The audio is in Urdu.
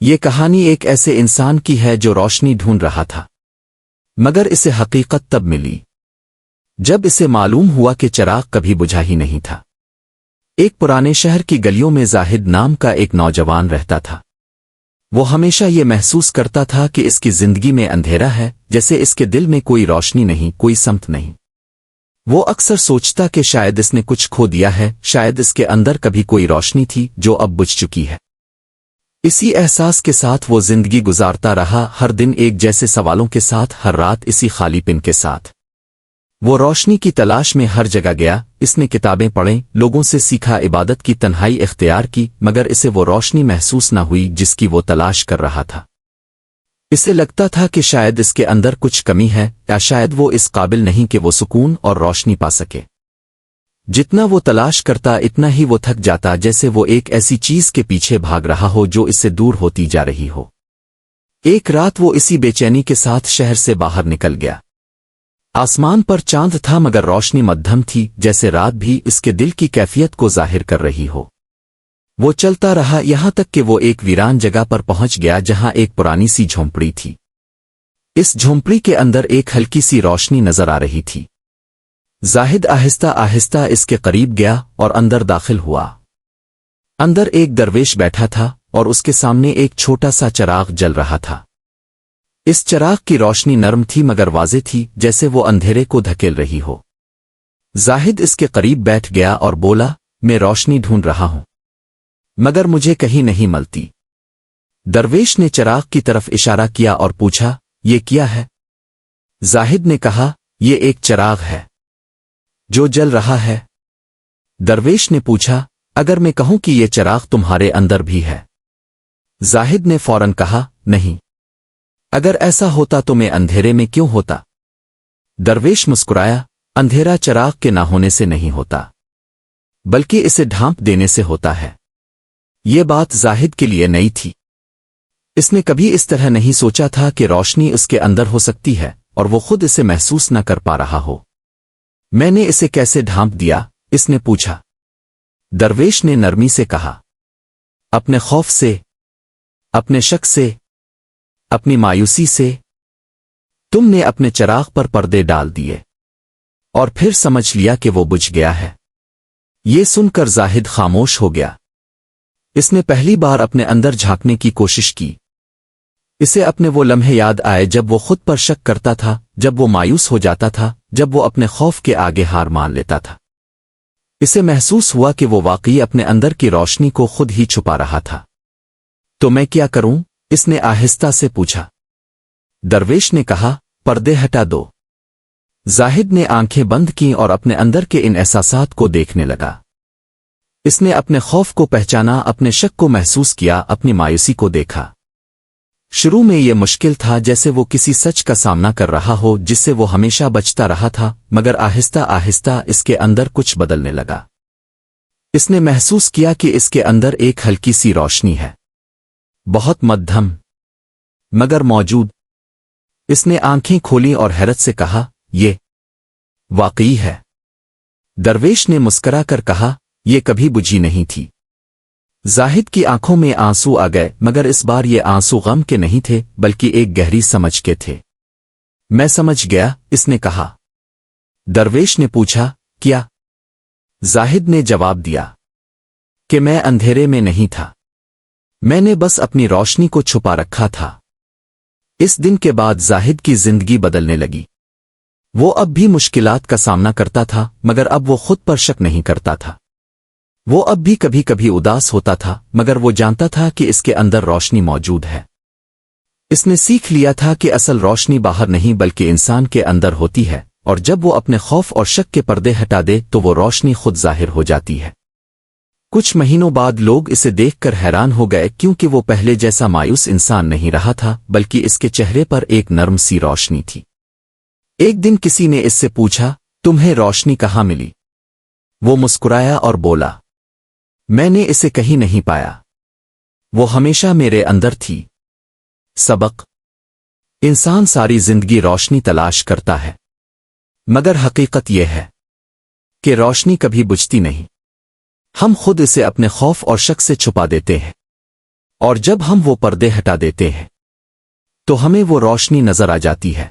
یہ کہانی ایک ایسے انسان کی ہے جو روشنی ڈھونڈ رہا تھا، مگر اسے حقیقت تب ملی جب اسے معلوم ہوا کہ چراغ کبھی بجھا ہی نہیں تھا۔ ایک پرانے شہر کی گلیوں میں زاہد نام کا ایک نوجوان رہتا تھا۔ وہ ہمیشہ یہ محسوس کرتا تھا کہ اس کی زندگی میں اندھیرا ہے، جیسے اس کے دل میں کوئی روشنی نہیں، کوئی سمت نہیں۔ وہ اکثر سوچتا کہ شاید اس نے کچھ کھو دیا ہے، شاید اس کے اندر کبھی کوئی روشنی تھی جو اب بجھ چکی ہے۔ اسی احساس کے ساتھ وہ زندگی گزارتا رہا، ہر دن ایک جیسے سوالوں کے ساتھ، ہر رات اسی خالی پن کے ساتھ۔ وہ روشنی کی تلاش میں ہر جگہ گیا، اس نے کتابیں پڑھیں، لوگوں سے سیکھا، عبادت کی تنہائی اختیار کی، مگر اسے وہ روشنی محسوس نہ ہوئی جس کی وہ تلاش کر رہا تھا۔ اسے لگتا تھا کہ شاید اس کے اندر کچھ کمی ہے، یا شاید وہ اس قابل نہیں کہ وہ سکون اور روشنی پا سکے۔ جتنا وہ تلاش کرتا اتنا ہی وہ تھک جاتا، جیسے وہ ایک ایسی چیز کے پیچھے بھاگ رہا ہو جو اس سے دور ہوتی جا رہی ہو۔ ایک رات وہ اسی بے چینی کے ساتھ شہر سے باہر نکل گیا۔ آسمان پر چاند تھا مگر روشنی مدھم تھی، جیسے رات بھی اس کے دل کی کیفیت کو ظاہر کر رہی ہو۔ وہ چلتا رہا یہاں تک کہ وہ ایک ویران جگہ پر پہنچ گیا جہاں ایک پرانی سی جھونپڑی تھی۔ اس جھونپڑی کے اندر ایک ہلکی سی روشنی نظر آ رہی تھی۔ زاہد آہستہ آہستہ اس کے قریب گیا اور اندر داخل ہوا۔ اندر ایک درویش بیٹھا تھا اور اس کے سامنے ایک چھوٹا سا چراغ جل رہا تھا۔ اس چراغ کی روشنی نرم تھی مگر واضح تھی، جیسے وہ اندھیرے کو دھکیل رہی ہو۔ زاہد اس کے قریب بیٹھ گیا اور بولا، میں روشنی ڈھونڈ رہا ہوں مگر مجھے کہیں نہیں ملتی۔ درویش نے چراغ کی طرف اشارہ کیا اور پوچھا، یہ کیا ہے؟ زاہد نے کہا، یہ ایک چراغ ہے جو جل رہا ہے۔ درویش نے پوچھا، اگر میں کہوں کہ یہ چراغ تمہارے اندر بھی ہے؟ زاہد نے فوراً کہا، نہیں، اگر ایسا ہوتا تو میں اندھیرے میں کیوں ہوتا؟ درویش مسکرایا، اندھیرا چراغ کے نہ ہونے سے نہیں ہوتا بلکہ اسے ڈھانپ دینے سے ہوتا ہے۔ یہ بات زاہد کے لیے نئی تھی۔ اس نے کبھی اس طرح نہیں سوچا تھا کہ روشنی اس کے اندر ہو سکتی ہے اور وہ خود اسے محسوس نہ کر پا رہا ہو۔ میں نے اسے کیسے ڈھانپ دیا؟ اس نے پوچھا۔ درویش نے نرمی سے کہا، اپنے خوف سے، اپنے شک سے، اپنی مایوسی سے۔ تم نے اپنے چراغ پر پردے ڈال دیے اور پھر سمجھ لیا کہ وہ بجھ گیا ہے۔ یہ سن کر زاہد خاموش ہو گیا۔ اس نے پہلی بار اپنے اندر جھانکنے کی کوشش کی۔ اسے اپنے وہ لمحے یاد آئے جب وہ خود پر شک کرتا تھا، جب وہ مایوس ہو جاتا تھا، جب وہ اپنے خوف کے آگے ہار مان لیتا تھا۔ اسے محسوس ہوا کہ وہ واقعی اپنے اندر کی روشنی کو خود ہی چھپا رہا تھا۔ تو میں کیا کروں؟ اس نے آہستہ سے پوچھا۔ درویش نے کہا، پردے ہٹا دو۔ زاہد نے آنکھیں بند کیں اور اپنے اندر کے ان احساسات کو دیکھنے لگا۔ اس نے اپنے خوف کو پہچانا، اپنے شک کو محسوس کیا، اپنی مایوسی کو دیکھا۔ شروع میں یہ مشکل تھا، جیسے وہ کسی سچ کا سامنا کر رہا ہو جس سے وہ ہمیشہ بچتا رہا تھا، مگر آہستہ آہستہ اس کے اندر کچھ بدلنے لگا۔ اس نے محسوس کیا کہ اس کے اندر ایک ہلکی سی روشنی ہے، بہت مدھم مگر موجود۔ اس نے آنکھیں کھولی اور حیرت سے کہا، یہ واقعی ہے۔ درویش نے مسکرا کر کہا، یہ کبھی بجھی نہیں تھی۔ زاہد کی آنکھوں میں آنسو آ گئے، مگر اس بار یہ آنسو غم کے نہیں تھے بلکہ ایک گہری سمجھ کے تھے۔ میں سمجھ گیا، اس نے کہا۔ درویش نے پوچھا، کیا؟ زاہد نے جواب دیا کہ میں اندھیرے میں نہیں تھا، میں نے بس اپنی روشنی کو چھپا رکھا تھا۔ اس دن کے بعد زاہد کی زندگی بدلنے لگی۔ وہ اب بھی مشکلات کا سامنا کرتا تھا مگر اب وہ خود پر شک نہیں کرتا تھا۔ وہ اب بھی کبھی کبھی اداس ہوتا تھا مگر وہ جانتا تھا کہ اس کے اندر روشنی موجود ہے۔ اس نے سیکھ لیا تھا کہ اصل روشنی باہر نہیں بلکہ انسان کے اندر ہوتی ہے، اور جب وہ اپنے خوف اور شک کے پردے ہٹا دے تو وہ روشنی خود ظاہر ہو جاتی ہے۔ کچھ مہینوں بعد لوگ اسے دیکھ کر حیران ہو گئے، کیونکہ وہ پہلے جیسا مایوس انسان نہیں رہا تھا بلکہ اس کے چہرے پر ایک نرم سی روشنی تھی۔ ایک دن کسی نے اس سے پوچھا، تمہیں روشنی کہاں ملی؟ وہ مسکرایا اور بولا، میں نے اسے کہیں نہیں پایا، وہ ہمیشہ میرے اندر تھی۔ سبق: انسان ساری زندگی روشنی تلاش کرتا ہے مگر حقیقت یہ ہے کہ روشنی کبھی بجھتی نہیں، ہم خود اسے اپنے خوف اور شک سے چھپا دیتے ہیں۔ اور جب ہم وہ پردے ہٹا دیتے ہیں تو ہمیں وہ روشنی نظر آ جاتی ہے